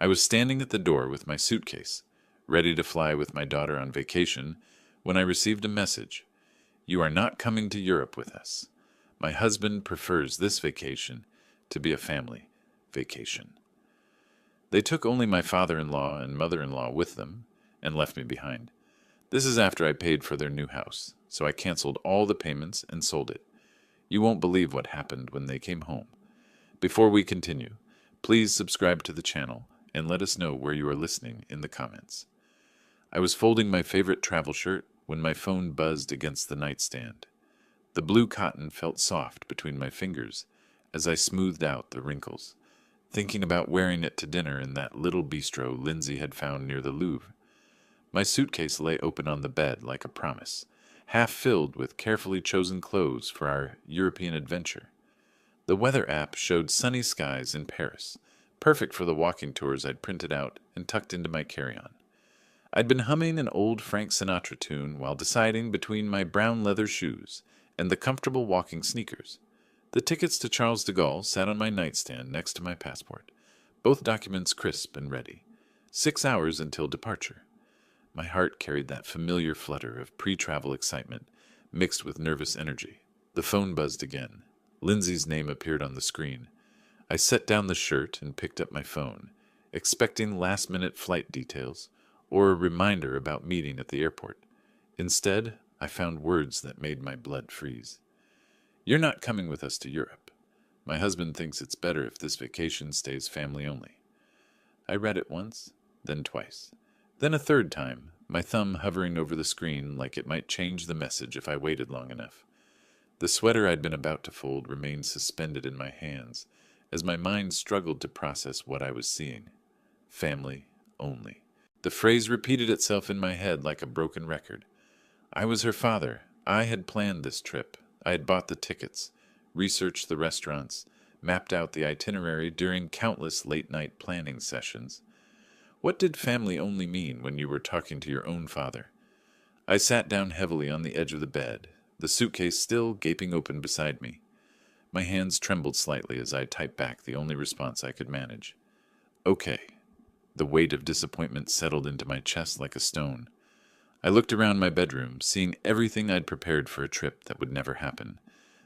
I was standing at the door with my suitcase, ready to fly with my daughter on vacation, when I received a message. You are not coming to Europe with us. My husband prefers this vacation to be a family vacation. They took only my father-in-law and mother-in-law with them and left me behind. This is after I paid for their new house, so I canceled all the payments and sold it. You won't believe what happened when they came home. Before we continue, please subscribe to the channel and let us know where you are listening in the comments. I was folding my favorite travel shirt when my phone buzzed against the nightstand. The blue cotton felt soft between my fingers as I smoothed out the wrinkles, thinking about wearing it to dinner in that little bistro Lindsay had found near the Louvre. My suitcase lay open on the bed like a promise, half filled with carefully chosen clothes for our European adventure. The weather app showed sunny skies in Paris, perfect for the walking tours I'd printed out and tucked into my carry-on. I'd been humming an old Frank Sinatra tune while deciding between my brown leather shoes and the comfortable walking sneakers. The tickets to Charles de Gaulle sat on my nightstand next to my passport, both documents crisp and ready. 6 hours until departure. My heart carried that familiar flutter of pre-travel excitement, mixed with nervous energy. The phone buzzed again. Lindsay's name appeared on the screen. I set down the shirt and picked up my phone, expecting last-minute flight details or a reminder about meeting at the airport. Instead, I found words that made my blood freeze. You're not coming with us to Europe. My husband thinks it's better if this vacation stays family only. I read it once, then twice, then a third time, my thumb hovering over the screen like it might change the message if I waited long enough. The sweater I'd been about to fold remained suspended in my hands as my mind struggled to process what I was seeing. Family only. The phrase repeated itself in my head like a broken record. I was her father. I had planned this trip. I had bought the tickets, researched the restaurants, mapped out the itinerary during countless late-night planning sessions. What did family only mean when you were talking to your own father? I sat down heavily on the edge of the bed, the suitcase still gaping open beside me. My hands trembled slightly as I typed back the only response I could manage. Okay. The weight of disappointment settled into my chest like a stone. I looked around my bedroom, seeing everything I'd prepared for a trip that would never happen.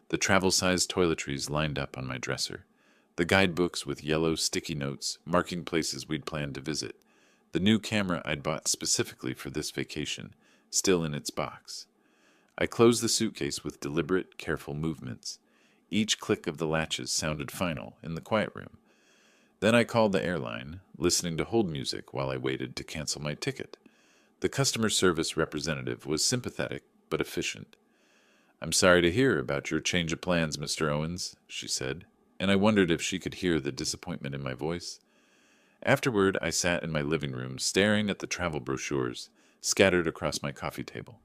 The travel-sized toiletries lined up on my dresser. The guidebooks with yellow sticky notes marking places we'd planned to visit. The new camera I'd bought specifically for this vacation, still in its box. I closed the suitcase with deliberate, careful movements. Each click of the latches sounded final in the quiet room. Then I called the airline, listening to hold music while I waited to cancel my ticket. The customer service representative was sympathetic but efficient. I'm sorry to hear about your change of plans, Mr. Owens, she said, and I wondered if she could hear the disappointment in my voice. Afterward, I sat in my living room staring at the travel brochures scattered across my coffee table.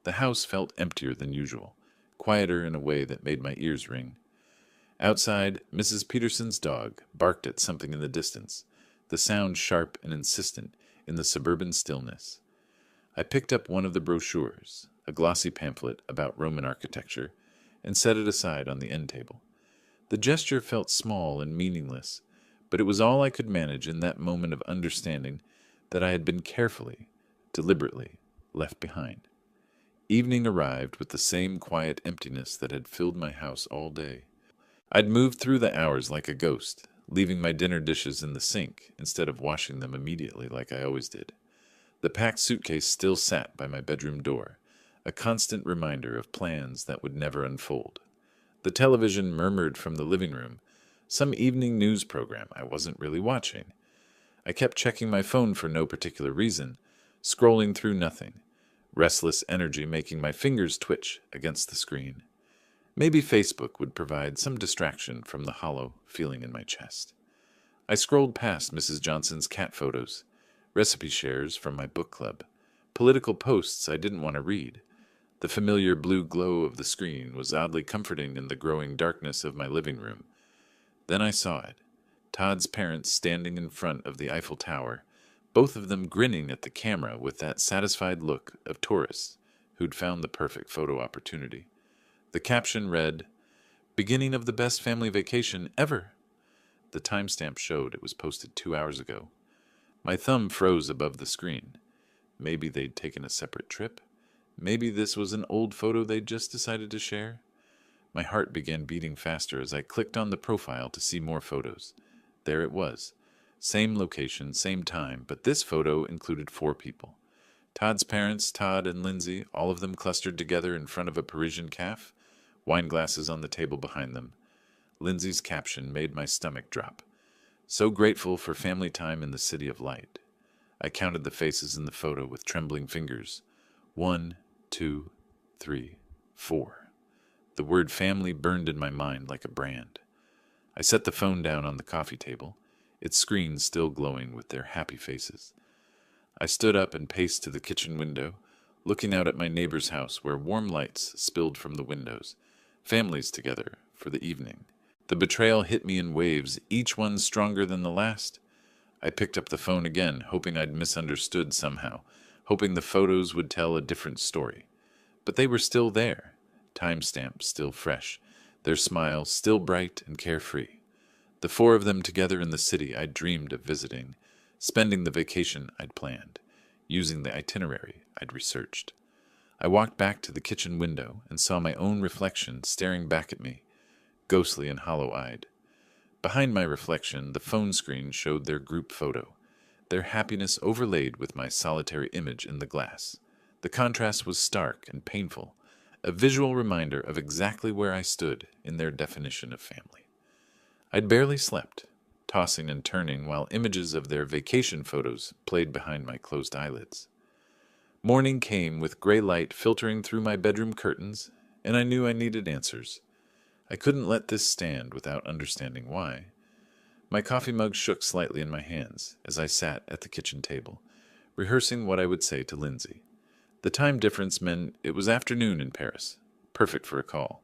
The house felt emptier than usual, quieter in a way that made my ears ring. Outside, Mrs. Peterson's dog barked at something in the distance, the sound sharp and insistent in the suburban stillness. I picked up one of the brochures, a glossy pamphlet about Roman architecture, and set it aside on the end table. The gesture felt small and meaningless, but it was all I could manage in that moment of understanding that I had been carefully, deliberately left behind. Evening arrived with the same quiet emptiness that had filled my house all day. I'd moved through the hours like a ghost, leaving my dinner dishes in the sink instead of washing them immediately like I always did. The packed suitcase still sat by my bedroom door, a constant reminder of plans that would never unfold. The television murmured from the living room, some evening news program I wasn't really watching. I kept checking my phone for no particular reason, scrolling through nothing, restless energy making my fingers twitch against the screen. Maybe Facebook would provide some distraction from the hollow feeling in my chest. I scrolled past Mrs. Johnson's cat photos, recipe shares from my book club, political posts I didn't want to read. The familiar blue glow of the screen was oddly comforting in the growing darkness of my living room. Then I saw it, Todd's parents standing in front of the Eiffel Tower, both of them grinning at the camera with that satisfied look of tourists who'd found the perfect photo opportunity. The caption read, "Beginning of the best family vacation ever." The timestamp showed it was posted 2 hours ago. My thumb froze above the screen. Maybe they'd taken a separate trip. Maybe this was an old photo they'd just decided to share. My heart began beating faster as I clicked on the profile to see more photos. There it was. Same location, same time, but this photo included 4 people. Todd's parents, Todd and Lindsay, all of them clustered together in front of a Parisian cafe, wine glasses on the table behind them. Lindsay's caption made my stomach drop. So grateful for family time in the city of light. I counted the faces in the photo with trembling fingers. 1, 2, 3, 4. The word family burned in my mind like a brand. I set the phone down on the coffee table, its screen still glowing with their happy faces. I stood up and paced to the kitchen window, looking out at my neighbor's house where warm lights spilled from the windows, families together for the evening. The betrayal hit me in waves, each one stronger than the last. I picked up the phone again, hoping I'd misunderstood somehow, hoping the photos would tell a different story. But they were still there. Timestamp still fresh, their smile still bright and carefree. The 4 of them together in the city I'd dreamed of visiting, spending the vacation I'd planned, using the itinerary I'd researched. I walked back to the kitchen window and saw my own reflection staring back at me, ghostly and hollow-eyed. Behind my reflection, the phone screen showed their group photo, their happiness overlaid with my solitary image in the glass. The contrast was stark and painful, a visual reminder of exactly where I stood in their definition of family. I'd barely slept, tossing and turning while images of their vacation photos played behind my closed eyelids. Morning came with gray light filtering through my bedroom curtains, and I knew I needed answers. I couldn't let this stand without understanding why. My coffee mug shook slightly in my hands as I sat at the kitchen table, rehearsing what I would say to Lindsay. The time difference meant it was afternoon in Paris, perfect for a call.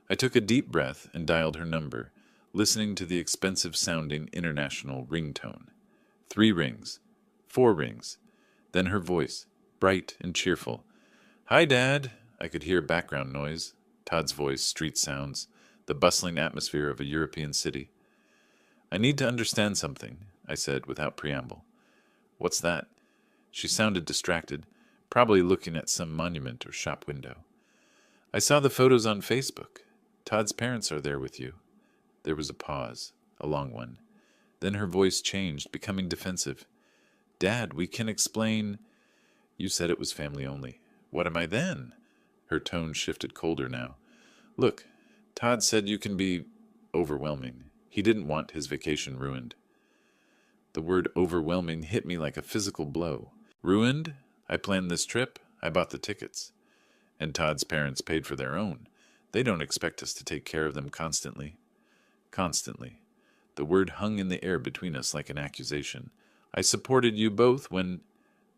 I took a deep breath and dialed her number, listening to the expensive-sounding international ringtone. 3 rings, 4 rings, then her voice, bright and cheerful. "Hi, Dad." I could hear background noise, Todd's voice, street sounds, the bustling atmosphere of a European city. "I need to understand something," I said without preamble. "What's that?" She sounded distracted, probably looking at some monument or shop window. "I saw the photos on Facebook. Todd's parents are there with you." There was a pause, a long one. Then her voice changed, becoming defensive. "Dad, we can explain—" "You said it was family only. What am I then?" Her tone shifted colder now. "Look, Todd said you can be overwhelming. He didn't want his vacation ruined." The word overwhelming hit me like a physical blow. Ruined? I planned this trip. I bought the tickets. And Todd's parents paid for their own. They don't expect us to take care of them constantly. Constantly. The word hung in the air between us like an accusation. "I supported you both when—"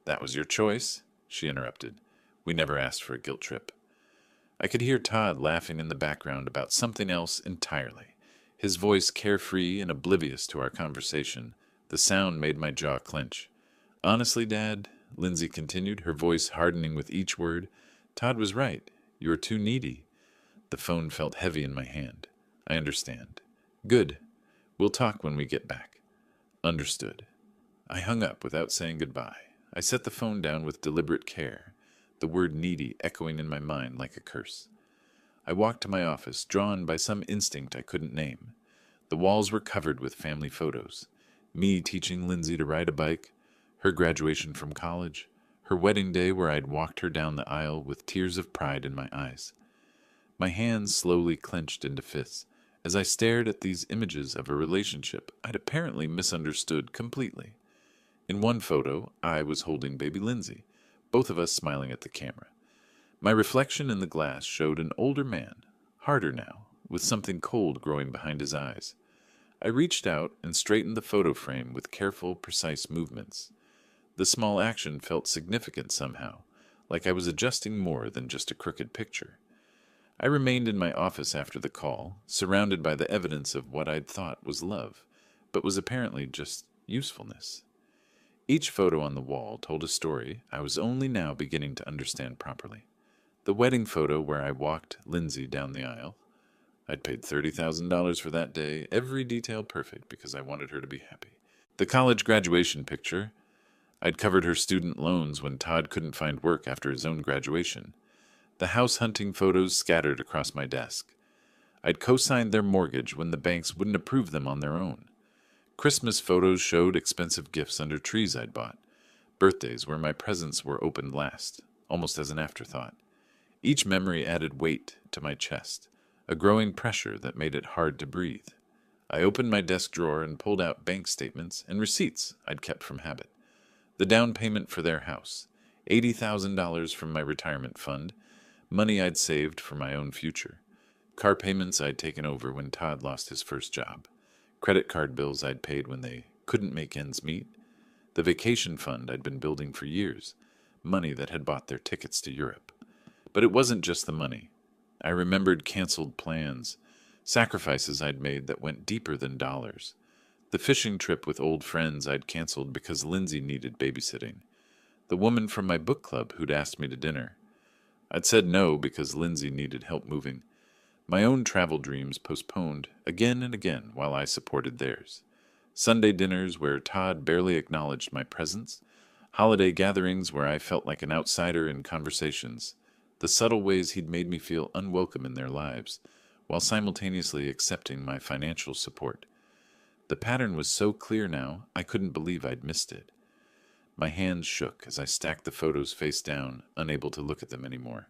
"That was your choice," she interrupted. "We never asked for a guilt trip." I could hear Todd laughing in the background about something else entirely, his voice carefree and oblivious to our conversation. The sound made my jaw clench. "Honestly, Dad," Lindsay continued, her voice hardening with each word, "Todd was right. You're too needy." The phone felt heavy in my hand. "I understand." "Good. We'll talk when we get back." "Understood." I hung up without saying goodbye. I set the phone down with deliberate care, the word needy echoing in my mind like a curse. I walked to my office, drawn by some instinct I couldn't name. The walls were covered with family photos. Me teaching Lindsay to ride a bike, her graduation from college, her wedding day where I'd walked her down the aisle with tears of pride in my eyes. My hands slowly clenched into fists as I stared at these images of a relationship I'd apparently misunderstood completely. In one photo, I was holding baby Lindsay, both of us smiling at the camera. My reflection in the glass showed an older man, harder now, with something cold growing behind his eyes. I reached out and straightened the photo frame with careful, precise movements. The small action felt significant somehow, like I was adjusting more than just a crooked picture. I remained in my office after the call, surrounded by the evidence of what I'd thought was love, but was apparently just usefulness. Each photo on the wall told a story I was only now beginning to understand properly. The wedding photo where I walked Lindsay down the aisle. I'd paid $30,000 for that day, every detail perfect because I wanted her to be happy. The college graduation picture. I'd covered her student loans when Todd couldn't find work after his own graduation. The house hunting photos scattered across my desk. I'd co-signed their mortgage when the banks wouldn't approve them on their own. Christmas photos showed expensive gifts under trees I'd bought. Birthdays where my presents were opened last, almost as an afterthought. Each memory added weight to my chest, a growing pressure that made it hard to breathe. I opened my desk drawer and pulled out bank statements and receipts I'd kept from habit. The down payment for their house, $80,000 from my retirement fund, money I'd saved for my own future, car payments I'd taken over when Todd lost his first job, credit card bills I'd paid when they couldn't make ends meet, the vacation fund I'd been building for years, money that had bought their tickets to Europe. But it wasn't just the money. I remembered canceled plans, sacrifices I'd made that went deeper than dollars. The fishing trip with old friends I'd canceled because Lindsay needed babysitting. The woman from my book club who'd asked me to dinner. I'd said no because Lindsay needed help moving. My own travel dreams postponed again and again while I supported theirs. Sunday dinners where Todd barely acknowledged my presence. Holiday gatherings where I felt like an outsider in conversations. The subtle ways he'd made me feel unwelcome in their lives, while simultaneously accepting my financial support. The pattern was so clear now, I couldn't believe I'd missed it. My hands shook as I stacked the photos face down, unable to look at them anymore.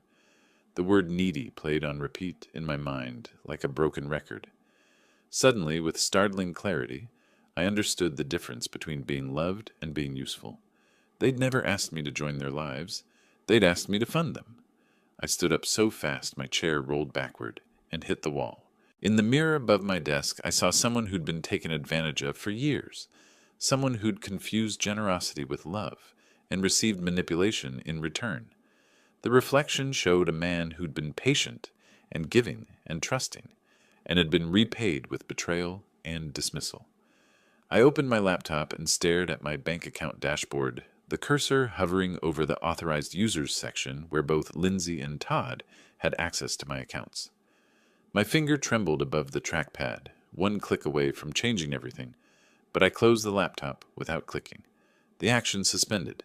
The word needy played on repeat in my mind, like a broken record. Suddenly, with startling clarity, I understood the difference between being loved and being useful. They'd never asked me to join their lives. They'd asked me to fund them. I stood up so fast my chair rolled backward and hit the wall. In the mirror above my desk, I saw someone who'd been taken advantage of for years, someone who'd confused generosity with love and received manipulation in return. The reflection showed a man who'd been patient and giving and trusting, and had been repaid with betrayal and dismissal. I opened my laptop and stared at my bank account dashboard, the cursor hovering over the authorized users section where both Lindsay and Todd had access to my accounts. My finger trembled above the trackpad, one click away from changing everything, but I closed the laptop without clicking. The action suspended,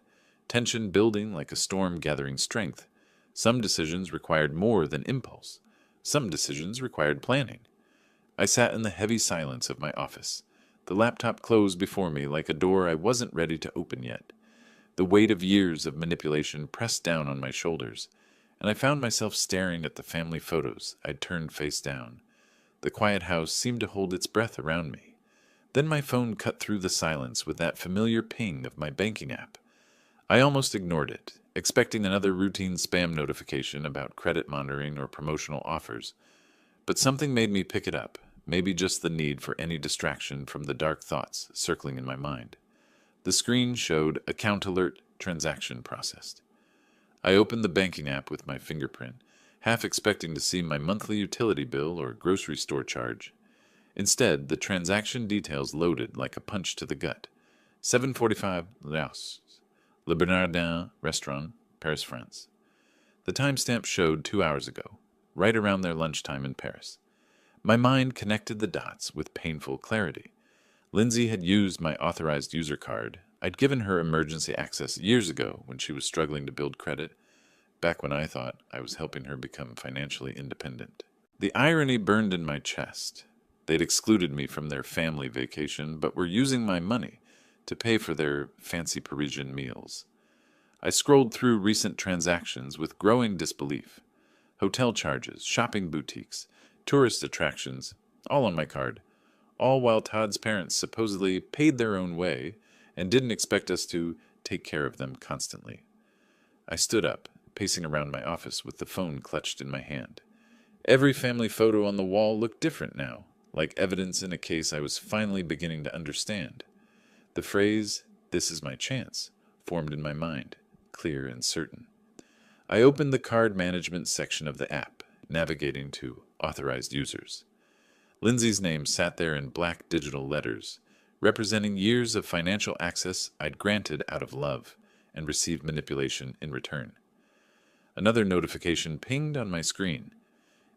tension building like a storm gathering strength. Some decisions required more than impulse. Some decisions required planning. I sat in the heavy silence of my office. The laptop closed before me like a door I wasn't ready to open yet. The weight of years of manipulation pressed down on my shoulders, and I found myself staring at the family photos I'd turned face down. The quiet house seemed to hold its breath around me. Then my phone cut through the silence with that familiar ping of my banking app. I almost ignored it, expecting another routine spam notification about credit monitoring or promotional offers. But something made me pick it up, maybe just the need for any distraction from the dark thoughts circling in my mind. The screen showed account alert transaction processed. I opened the banking app with my fingerprint, half expecting to see my monthly utility bill or grocery store charge. Instead, the transaction details loaded like a punch to the gut. 7:45 Laos, Le Bernardin Restaurant, Paris, France. The timestamp showed 2 hours ago, right around their lunchtime in Paris. My mind connected the dots with painful clarity. Lindsay had used my authorized user card. I'd given her emergency access years ago when she was struggling to build credit, back when I thought I was helping her become financially independent. The irony burned in my chest. They'd excluded me from their family vacation, but were using my money to pay for their fancy Parisian meals. I scrolled through recent transactions with growing disbelief. Hotel charges, shopping boutiques, tourist attractions, all on my card. All while Todd's parents supposedly paid their own way and didn't expect us to take care of them constantly. I stood up, pacing around my office with the phone clutched in my hand. Every family photo on the wall looked different now, like evidence in a case I was finally beginning to understand. The phrase, "This is my chance," formed in my mind, clear and certain. I opened the card management section of the app, navigating to authorized users. Lindsay's name sat there in black digital letters, representing years of financial access I'd granted out of love and received manipulation in return. Another notification pinged on my screen.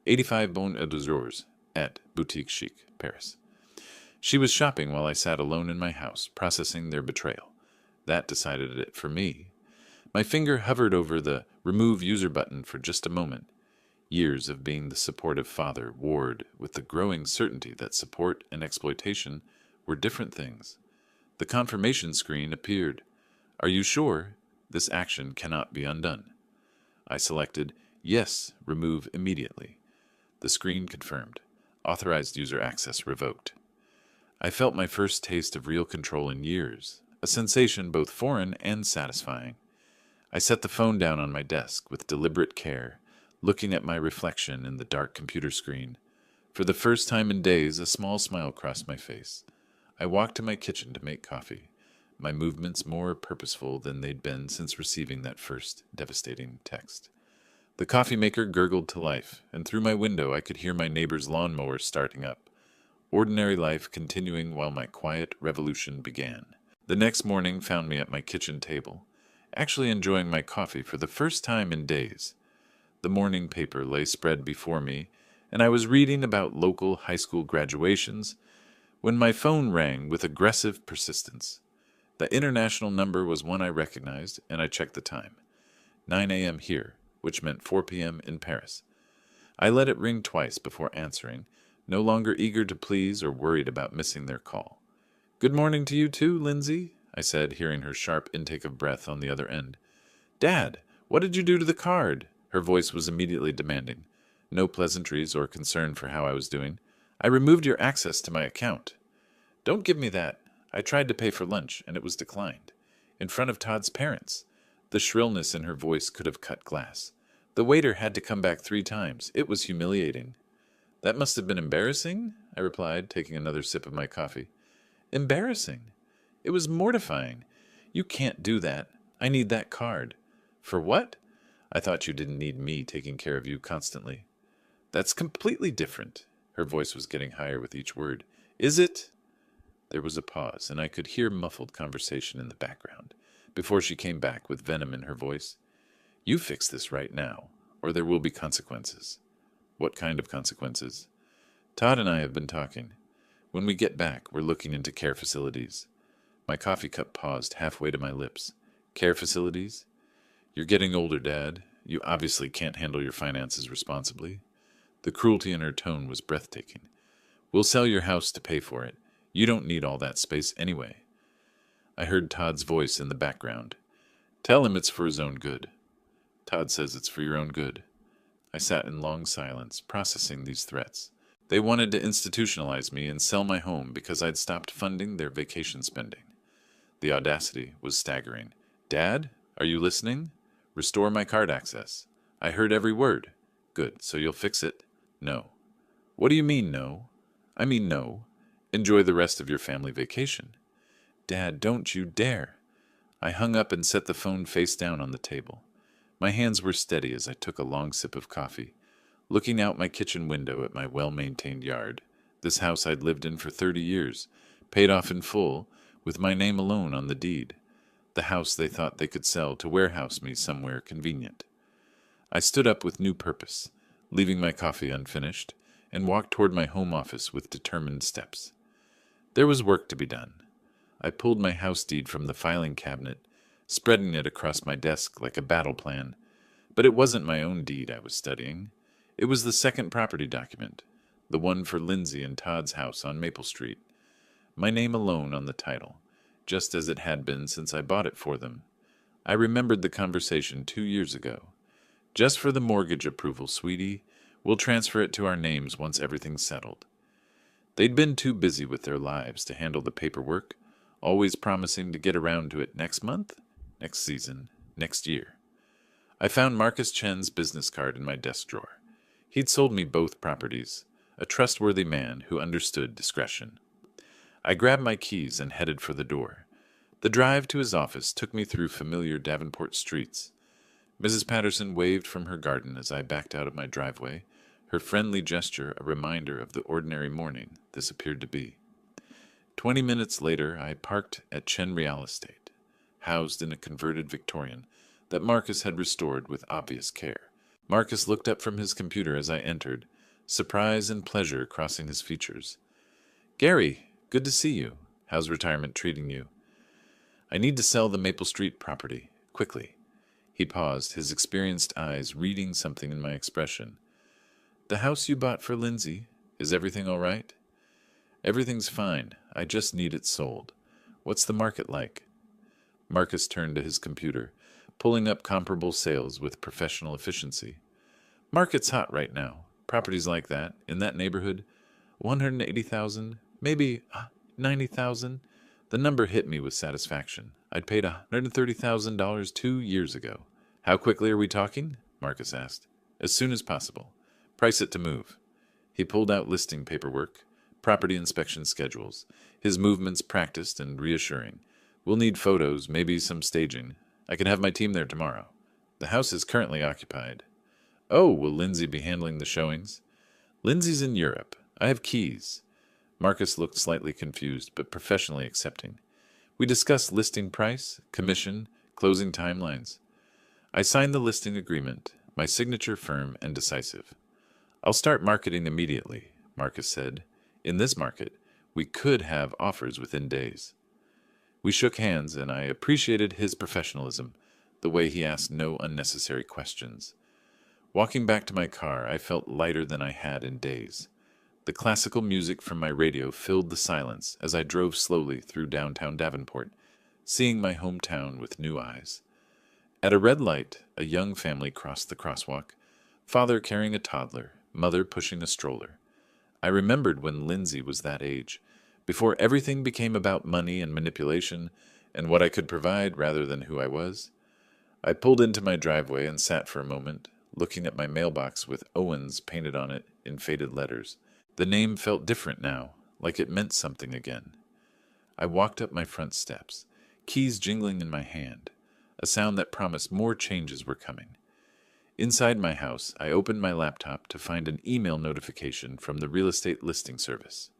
85 bons et jours at Boutique Chic, Paris. She was shopping while I sat alone in my house, processing their betrayal. That decided it for me. My finger hovered over the remove user button for just a moment. Years of being the supportive father warred with the growing certainty that support and exploitation were different things. The confirmation screen appeared. Are you sure? This action cannot be undone. I selected Yes, remove immediately. The screen confirmed. Authorized user access revoked. I felt my first taste of real control in years, a sensation both foreign and satisfying. I set the phone down on my desk with deliberate care, looking at my reflection in the dark computer screen. For the first time in days, a small smile crossed my face. I walked to my kitchen to make coffee, my movements more purposeful than they'd been since receiving that first devastating text. The coffee maker gurgled to life, and through my window I could hear my neighbor's lawnmower starting up. Ordinary life continuing while my quiet revolution began. The next morning found me at my kitchen table, actually enjoying my coffee for the first time in days. The morning paper lay spread before me, and I was reading about local high school graduations when my phone rang with aggressive persistence. The international number was one I recognized, and I checked the time. 9 a.m. here, which meant 4 p.m. in Paris. I let it ring twice before answering, no longer eager to please or worried about missing their call. Good morning to you too, Lindsay, I said, hearing her sharp intake of breath on the other end. Dad, what did you do to the card? Her voice was immediately demanding. No pleasantries or concern for how I was doing. I removed your access to my account. Don't give me that. I tried to pay for lunch, and it was declined. In front of Todd's parents. The shrillness in her voice could have cut glass. The waiter had to come back 3 times. It was humiliating. That must have been embarrassing, I replied, taking another sip of my coffee. Embarrassing? It was mortifying. You can't do that. I need that card. For what? I thought you didn't need me taking care of you constantly. That's completely different. Her voice was getting higher with each word. Is it? There was a pause, and I could hear muffled conversation in the background, before she came back with venom in her voice. You fix this right now, or there will be consequences. What kind of consequences? Todd and I have been talking. When we get back, we're looking into care facilities. My coffee cup paused halfway to my lips. Care facilities? You're getting older, Dad. You obviously can't handle your finances responsibly. The cruelty in her tone was breathtaking. We'll sell your house to pay for it. You don't need all that space anyway. I heard Todd's voice in the background. Tell him it's for his own good. Todd says it's for your own good. I sat in long silence, processing these threats. They wanted to institutionalize me and sell my home because I'd stopped funding their vacation spending. The audacity was staggering. Dad, are you listening? Restore my card access. I heard every word. Good, so you'll fix it? No. What do you mean, no? I mean no. Enjoy the rest of your family vacation. Dad, don't you dare. I hung up and set the phone face down on the table. My hands were steady as I took a long sip of coffee, looking out my kitchen window at my well-maintained yard, this house I'd lived in for 30 years, paid off in full, with my name alone on the deed, the house they thought they could sell to warehouse me somewhere convenient. I stood up with new purpose, leaving my coffee unfinished, and walked toward my home office with determined steps. There was work to be done. I pulled my house deed from the filing cabinet, spreading it across my desk like a battle plan. But it wasn't my own deed I was studying. It was the second property document, the one for Lindsay and Todd's house on Maple Street. My name alone on the title, just as it had been since I bought it for them. I remembered the conversation 2 years ago. Just for the mortgage approval, sweetie. We'll transfer it to our names once everything's settled. They'd been too busy with their lives to handle the paperwork, always promising to get around to it next month, next season, next year. I found Marcus Chen's business card in my desk drawer. He'd sold me both properties, a trustworthy man who understood discretion. I grabbed my keys and headed for the door. The drive to his office took me through familiar Davenport streets. Mrs. Patterson waved from her garden as I backed out of my driveway, her friendly gesture a reminder of the ordinary morning this appeared to be. 20 minutes later, I parked at Chen Real Estate, housed in a converted Victorian that Marcus had restored with obvious care. Marcus looked up from his computer as I entered, surprise and pleasure crossing his features. Gary, Good to see you. How's retirement treating you? I need to sell the Maple Street property. Quickly. He paused, his experienced eyes reading something in my expression. The house you bought for Lindsay, is everything all right? Everything's fine. I just need it sold. What's the market like? Marcus turned to his computer, pulling up comparable sales with professional efficiency. Market's hot right now. Properties like that, in that neighborhood, 180,000, maybe 90,000. The number hit me with satisfaction. I'd paid $130,000 2 years ago. How quickly are we talking? Marcus asked. As soon as possible. Price it to move. He pulled out listing paperwork, property inspection schedules, his movements practiced and reassuring. We'll need photos, maybe some staging. I can have my team there tomorrow. The house is currently occupied. Oh, will Lindsay be handling the showings? Lindsay's in Europe. I have keys. Marcus looked slightly confused, but professionally accepting. We discussed listing price, commission, closing timelines. I signed the listing agreement, my signature firm and decisive. I'll start marketing immediately, Marcus said. In this market, we could have offers within days. We shook hands, and I appreciated his professionalism, the way he asked no unnecessary questions. Walking back to my car, I felt lighter than I had in days. The classical music from my radio filled the silence as I drove slowly through downtown Davenport, seeing my hometown with new eyes. At a red light, a young family crossed the crosswalk, father carrying a toddler, mother pushing a stroller. I remembered when Lindsay was that age, before everything became about money and manipulation and what I could provide rather than who I was. I pulled into my driveway and sat for a moment, looking at my mailbox with Owens painted on it in faded letters. The name felt different now, like it meant something again. I walked up my front steps, keys jingling in my hand, a sound that promised more changes were coming. Inside my house, I opened my laptop to find an email notification from the real estate listing service.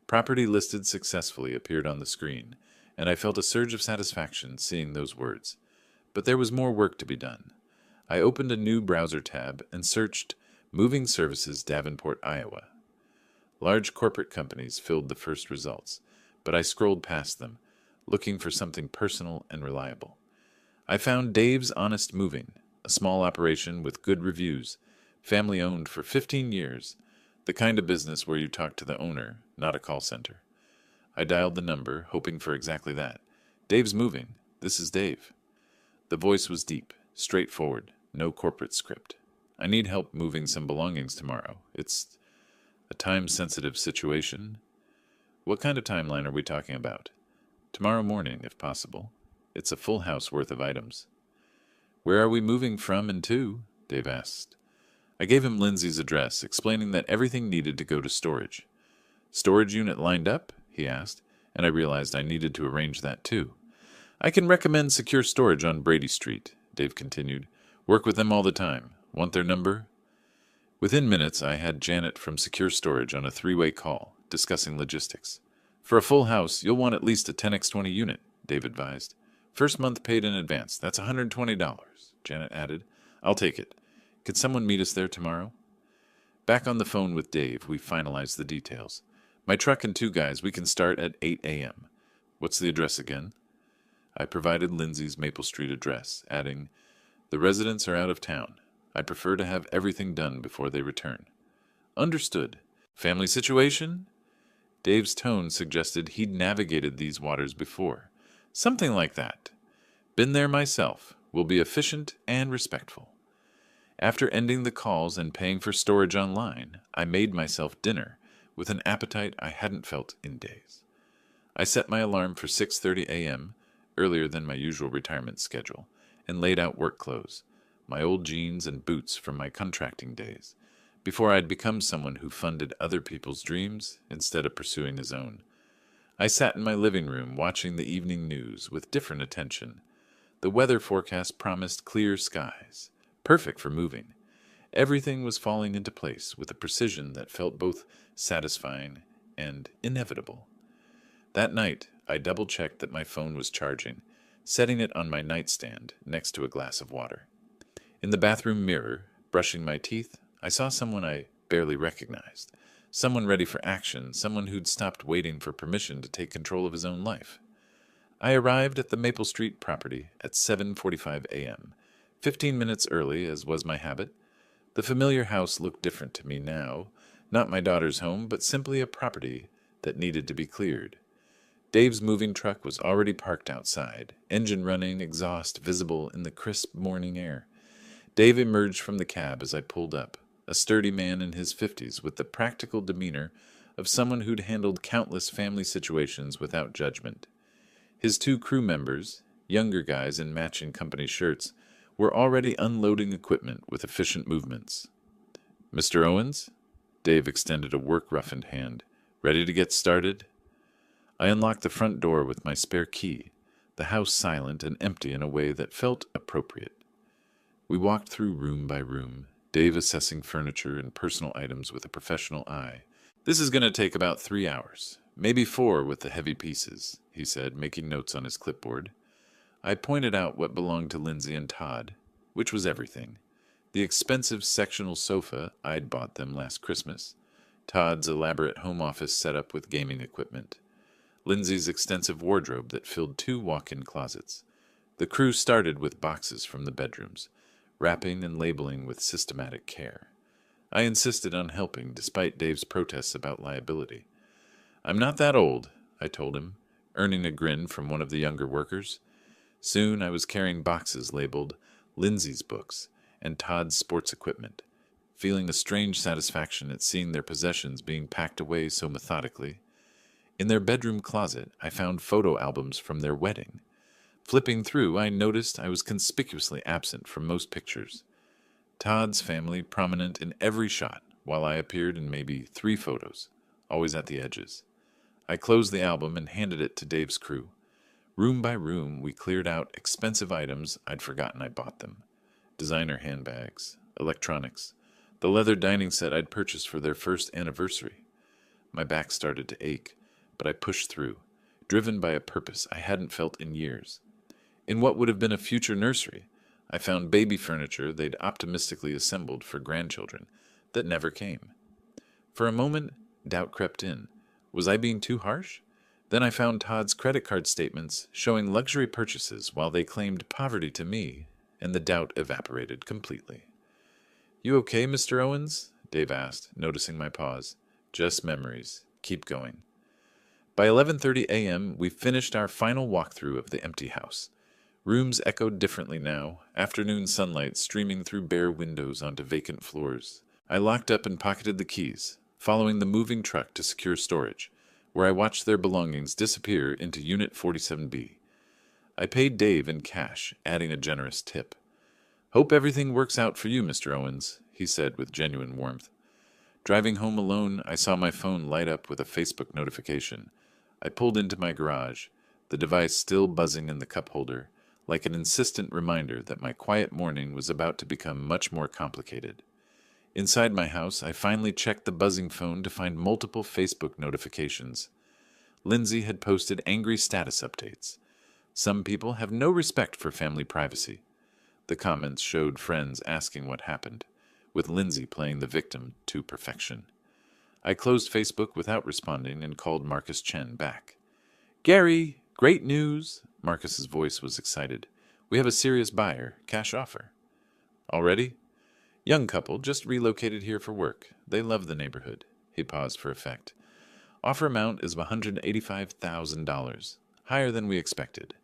Property listed successfully appeared on the screen, and I felt a surge of satisfaction seeing those words. But there was more work to be done. I opened a new browser tab and searched Moving Services Davenport, Iowa. Large corporate companies filled the first results, but I scrolled past them, looking for something personal and reliable. I found Dave's Honest Moving, a small operation with good reviews, family-owned for 15 years, the kind of business where you talk to the owner, not a call center. I dialed the number, hoping for exactly that. Dave's Moving. This is Dave. The voice was deep, straightforward, no corporate script. I need help moving some belongings tomorrow. It's a time-sensitive situation. What kind of timeline are we talking about? Tomorrow morning, if possible. It's a full house worth of items. Where are we moving from and to? Dave asked. I gave him Lindsay's address, explaining that everything needed to go to storage. Storage unit lined up? He asked, and I realized I needed to arrange that too. I can recommend Secure Storage on Brady Street, Dave continued. Work with them all the time. Want their number? Within minutes, I had Janet from Secure Storage on a three-way call, discussing logistics. For a full house, you'll want at least a 10x20 unit, Dave advised. First month paid in advance. That's $120, Janet added. I'll take it. Could someone meet us there tomorrow? Back on the phone with Dave, we finalized the details. My truck and two guys, we can start at 8 a.m. What's the address again? I provided Lindsay's Maple Street address, adding, The residents are out of town. I prefer to have everything done before they return. Understood. Family situation? Dave's tone suggested he'd navigated these waters before. Something like that. Been there myself. Will be efficient and respectful. After ending the calls and paying for storage online, I made myself dinner with an appetite I hadn't felt in days. I set my alarm for 6:30 a.m., earlier than my usual retirement schedule, and laid out work clothes, my old jeans and boots from my contracting days, before I'd become someone who funded other people's dreams instead of pursuing his own. I sat in my living room watching the evening news with different attention. The weather forecast promised clear skies, perfect for moving. Everything was falling into place with a precision that felt both satisfying and inevitable. That night, I double-checked that my phone was charging, setting it on my nightstand next to a glass of water. In the bathroom mirror, brushing my teeth, I saw someone I barely recognized, Someone ready for action, someone who'd stopped waiting for permission to take control of his own life. I arrived at the Maple Street property at 7:45 a.m., 15 minutes early, as was my habit. The familiar house looked different to me now, not my daughter's home, but simply a property that needed to be cleared. Dave's moving truck was already parked outside, engine running, exhaust visible in the crisp morning air. Dave emerged from the cab as I pulled up, a sturdy man in his 50s with the practical demeanor of someone who'd handled countless family situations without judgment. His two crew members, younger guys in matching company shirts, were already unloading equipment with efficient movements. "Mr. Owens?" Dave extended a work-roughened hand. "Ready to get started?" I unlocked the front door with my spare key, the house silent and empty in a way that felt appropriate. We walked through room by room, Dave assessing furniture and personal items with a professional eye. "This is going to take about 3 hours, maybe 4 with the heavy pieces," he said, making notes on his clipboard. I pointed out what belonged to Lindsay and Todd, which was everything. The expensive sectional sofa I'd bought them last Christmas, Todd's elaborate home office setup with gaming equipment, Lindsay's extensive wardrobe that filled 2 walk-in closets. The crew started with boxes from the bedrooms, wrapping and labeling with systematic care. I insisted on helping, despite Dave's protests about liability. "I'm not that old," I told him, earning a grin from one of the younger workers. Soon I was carrying boxes labeled Lindsay's books and Todd's sports equipment, feeling a strange satisfaction at seeing their possessions being packed away so methodically. In their bedroom closet, I found photo albums from their wedding. Flipping through, I noticed I was conspicuously absent from most pictures. Todd's family prominent in every shot, while I appeared in maybe 3 photos, always at the edges. I closed the album and handed it to Dave's crew. Room by room, we cleared out expensive items I'd forgotten I bought them. Designer handbags, electronics, the leather dining set I'd purchased for their first anniversary. My back started to ache, but I pushed through, driven by a purpose I hadn't felt in years. In what would have been a future nursery, I found baby furniture they'd optimistically assembled for grandchildren that never came. For a moment, doubt crept in. Was I being too harsh? Then I found Todd's credit card statements showing luxury purchases while they claimed poverty to me, and the doubt evaporated completely. "You okay, Mr. Owens?" Dave asked, noticing my pause. "Just memories. Keep going." By 11:30 a.m., we finished our final walkthrough of the empty house. Rooms echoed differently now, afternoon sunlight streaming through bare windows onto vacant floors. I locked up and pocketed the keys, following the moving truck to secure storage, where I watched their belongings disappear into Unit 47B. I paid Dave in cash, adding a generous tip. "Hope everything works out for you, Mr. Owens," he said with genuine warmth. Driving home alone, I saw my phone light up with a Facebook notification. I pulled into my garage, the device still buzzing in the cup holder, like an insistent reminder that my quiet morning was about to become much more complicated. Inside my house, I finally checked the buzzing phone to find multiple Facebook notifications. Lindsay had posted angry status updates. "Some people have no respect for family privacy." The comments showed friends asking what happened, with Lindsay playing the victim to perfection. I closed Facebook without responding and called Marcus Chen back. "Gary, great news!" Marcus's voice was excited. "We have a serious buyer, cash offer." "Already?" "Young couple, just relocated here for work. They love the neighborhood." He paused for effect. "Offer amount is $185,000, higher than we expected."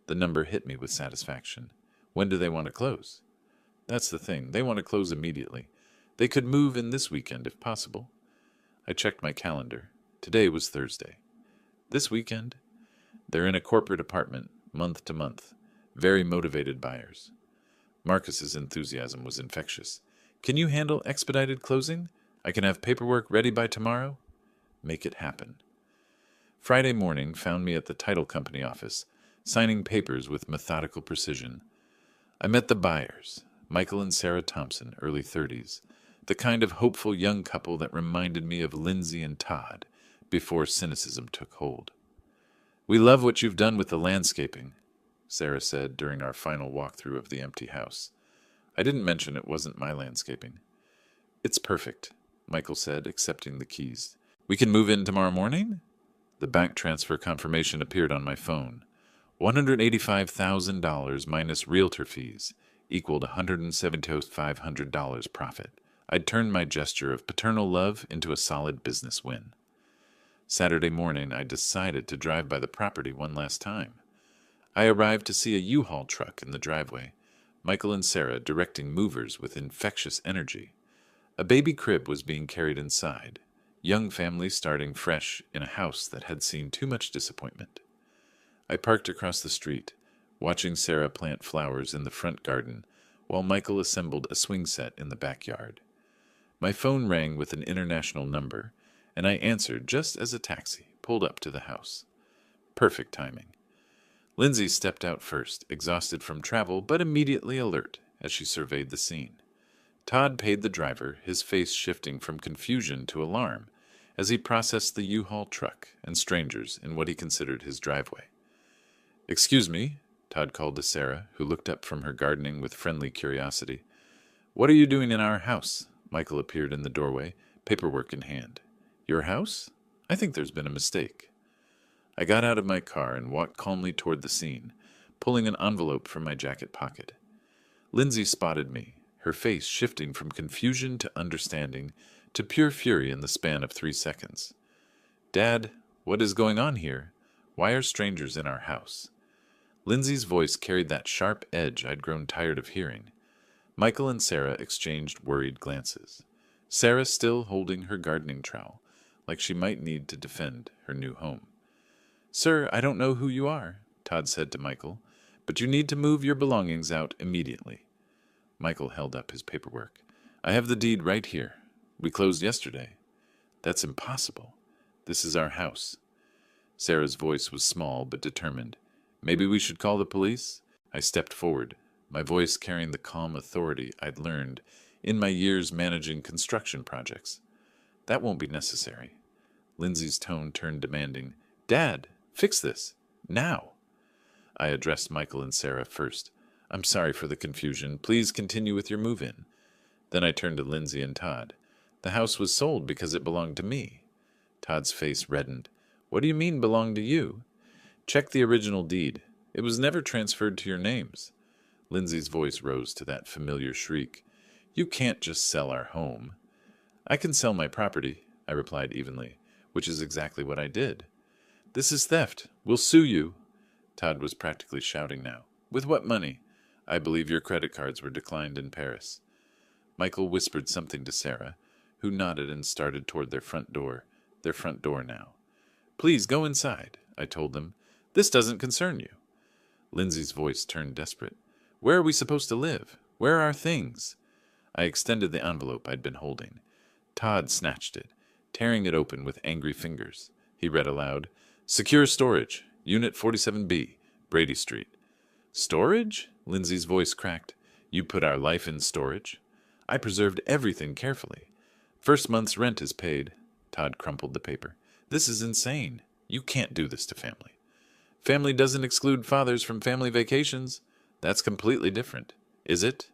The number hit me with satisfaction. "When do they want to close?" "That's the thing. They want to close immediately. They could move in this weekend if possible." I checked my calendar. Today was Thursday. "This weekend?" "They're in a corporate apartment, month to month. Very motivated buyers." Marcus's enthusiasm was infectious. "Can you handle expedited closing? I can have paperwork ready by tomorrow." "Make it happen." Friday morning found me at the title company office, signing papers with methodical precision. I met the buyers, Michael and Sarah Thompson, early 30s, the kind of hopeful young couple that reminded me of Lindsay and Todd before cynicism took hold. "We love what you've done with the landscaping," Sarah said during our final walkthrough of the empty house. I didn't mention it wasn't my landscaping. "It's perfect," Michael said, accepting the keys. We can move in tomorrow morning? The bank transfer confirmation appeared on my phone. $185,000 minus realtor fees equaled $172,500 profit. I'd turned my gesture of paternal love into a solid business win. Saturday morning, I decided to drive by the property one last time. I arrived to see a U-Haul truck in the driveway, Michael and Sarah directing movers with infectious energy. A baby crib was being carried inside, young families starting fresh in a house that had seen too much disappointment. I parked across the street, watching Sarah plant flowers in the front garden while Michael assembled a swing set in the backyard. My phone rang with an international number, and I answered just as a taxi pulled up to the house. Perfect timing. Lindsay stepped out first, exhausted from travel but immediately alert as she surveyed the scene. Todd paid the driver, his face shifting from confusion to alarm as he processed the U-Haul truck and strangers in what he considered his driveway. "Excuse me," Todd called to Sarah, who looked up from her gardening with friendly curiosity. "What are you doing in our house?" Michael appeared in the doorway, paperwork in hand. "Your house? I think there's been a mistake." I got out of my car and walked calmly toward the scene, pulling an envelope from my jacket pocket. Lindsay spotted me, her face shifting from confusion to understanding to pure fury in the span of 3 seconds. "Dad, what is going on here? Why are strangers in our house?" Lindsay's voice carried that sharp edge I'd grown tired of hearing. Michael and Sarah exchanged worried glances, Sarah still holding her gardening trowel, like she might need to defend her new home. "Sir, I don't know who you are," Todd said to Michael, "but you need to move your belongings out immediately." Michael held up his paperwork. "I have the deed right here. We closed yesterday." "That's impossible. This is our house." Sarah's voice was small but determined. "Maybe we should call the police?" I stepped forward, my voice carrying the calm authority I'd learned in my years managing construction projects. "That won't be necessary." Lindsay's tone turned demanding. "Dad, fix this. Now." I addressed Michael and Sarah first. "I'm sorry for the confusion. Please continue with your move-in." Then I turned to Lindsay and Todd. "The house was sold because it belonged to me." Todd's face reddened. "What do you mean belonged to you?" "Check the original deed. It was never transferred to your names." Lindsay's voice rose to that familiar shriek. "You can't just sell our home." "I can sell my property," I replied evenly, which is exactly what I did. "This is theft. We'll sue you." Todd was practically shouting now. "With what money? I believe your credit cards were declined in Paris." Michael whispered something to Sarah, who nodded and started toward their front door now. "Please go inside," I told them. "This doesn't concern you." Lindsay's voice turned desperate. "Where are we supposed to live? Where are our things?" I extended the envelope I'd been holding. Todd snatched it, tearing it open with angry fingers. He read aloud, "Secure storage, Unit 47B, Brady Street." "Storage?" Lindsay's voice cracked. "You put our life in storage?" "I preserved everything carefully. First month's rent is paid." Todd crumpled the paper. "This is insane. You can't do this to family." "Family doesn't exclude fathers from family vacations. That's completely different." "Is it?"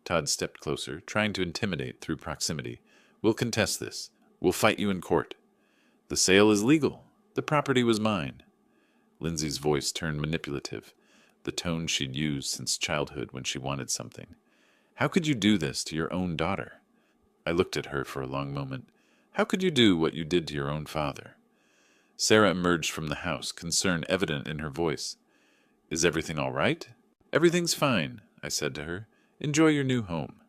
Todd stepped closer, trying to intimidate through proximity. "We'll contest this. We'll fight you in court." "The sale is legal. The property was mine." Lindsay's voice turned manipulative, the tone she'd used since childhood when she wanted something. "How could you do this to your own daughter?" I looked at her for a long moment. "How could you do what you did to your own father?" Sarah emerged from the house, concern evident in her voice. "Is everything all right?" "Everything's fine," I said to her. "Enjoy your new home."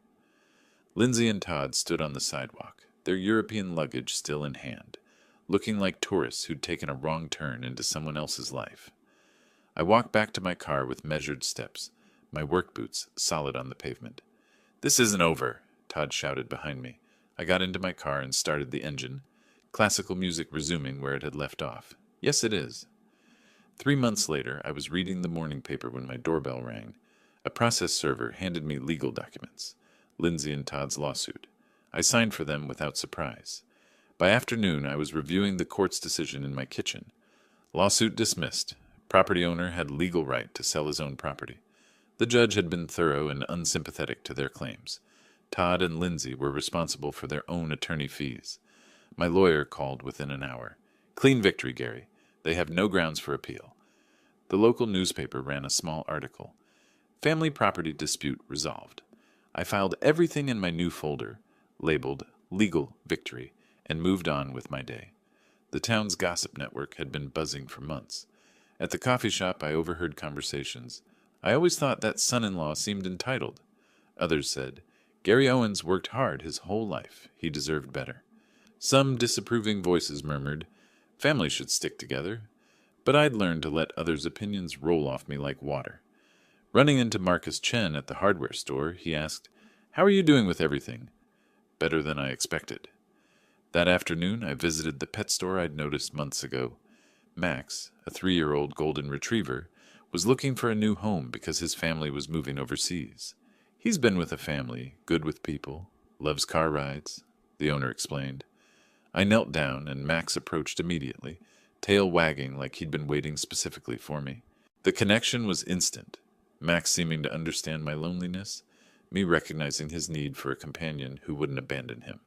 Lindsay and Todd stood on the sidewalk, their European luggage still in hand, looking like tourists who'd taken a wrong turn into someone else's life. I walked back to my car with measured steps, my work boots solid on the pavement. "This isn't over," Todd shouted behind me. I got into my car and started the engine, classical music resuming where it had left off. "Yes, it is." 3 months later, I was reading the morning paper when my doorbell rang. A process server handed me legal documents, Lindsay and Todd's lawsuit. I signed for them without surprise. By afternoon, I was reviewing the court's decision in my kitchen. Lawsuit dismissed. Property owner had legal right to sell his own property. The judge had been thorough and unsympathetic to their claims. Todd and Lindsay were responsible for their own attorney fees. My lawyer called within an hour. Clean victory, Gary. They have no grounds for appeal. The local newspaper ran a small article. Family property dispute resolved. I filed everything in my new folder, labeled Legal Victory, and moved on with my day. The town's gossip network had been buzzing for months. At the coffee shop, I overheard conversations. I always thought that son-in-law seemed entitled. Others said, Gary Owens worked hard his whole life. He deserved better. Some disapproving voices murmured, families should stick together. But I'd learned to let others' opinions roll off me like water. Running into Marcus Chen at the hardware store, he asked, How are you doing with everything? Better than I expected. That afternoon, I visited the pet store I'd noticed months ago. Max, a 3-year-old golden retriever, was looking for a new home because his family was moving overseas. He's been with a family, good with people, loves car rides, the owner explained. I knelt down, and Max approached immediately, tail wagging like he'd been waiting specifically for me. The connection was instant, Max seeming to understand my loneliness, me recognizing his need for a companion who wouldn't abandon him.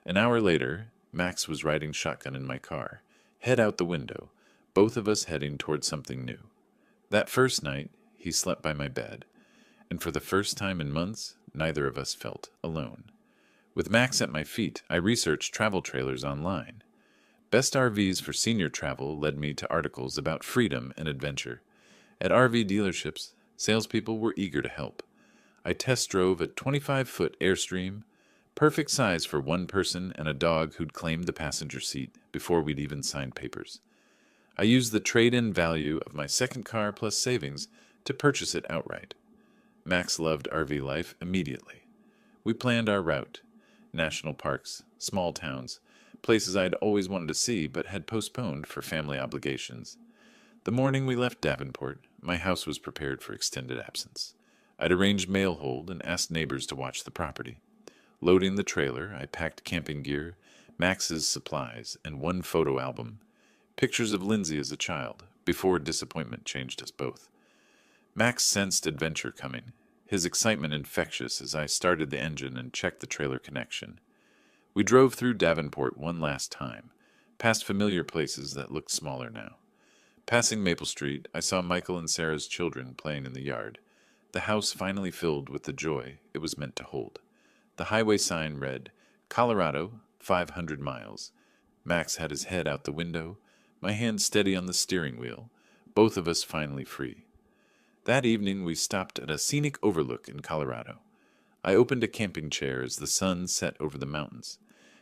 An hour later, Max was riding shotgun in my car, head out the window, both of us heading toward something new. That first night, he slept by my bed, and for the first time in months, neither of us felt alone. With Max at my feet, I researched travel trailers online. Best RVs for senior travel led me to articles about freedom and adventure. At RV dealerships, salespeople were eager to help. I test drove a 25-foot Airstream, perfect size for one person and a dog who'd claimed the passenger seat before we'd even signed papers. I used the trade-in value of my second car plus savings to purchase it outright. Max loved RV life immediately. We planned our route. National parks, small towns, places I'd always wanted to see but had postponed for family obligations. The morning we left Davenport, my house was prepared for extended absence. I'd arranged mail hold and asked neighbors to watch the property. Loading the trailer, I packed camping gear, Max's supplies, and one photo album. Pictures of Lindsay as a child, before disappointment changed us both. Max sensed adventure coming, his excitement infectious as I started the engine and checked the trailer connection. We drove through Davenport one last time, past familiar places that looked smaller now. Passing Maple Street, I saw Michael and Sarah's children playing in the yard, the house finally filled with the joy it was meant to hold. The highway sign read, Colorado, 500 miles. Max had his head out the window, my hand steady on the steering wheel, both of us finally free. That evening we stopped at a scenic overlook in Colorado. I opened a camping chair as the sun set over the mountains,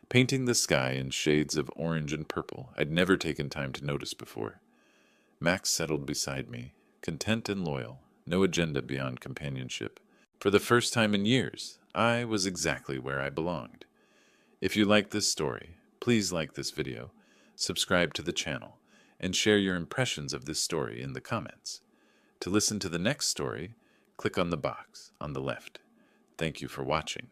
painting the sky in shades of orange and purple I'd never taken time to notice before. Max settled beside me, content and loyal, no agenda beyond companionship. For the first time in years, I was exactly where I belonged. If you like this story, please like this video, subscribe to the channel, and share your impressions of this story in the comments. To listen to the next story, click on the box on the left. Thank you for watching.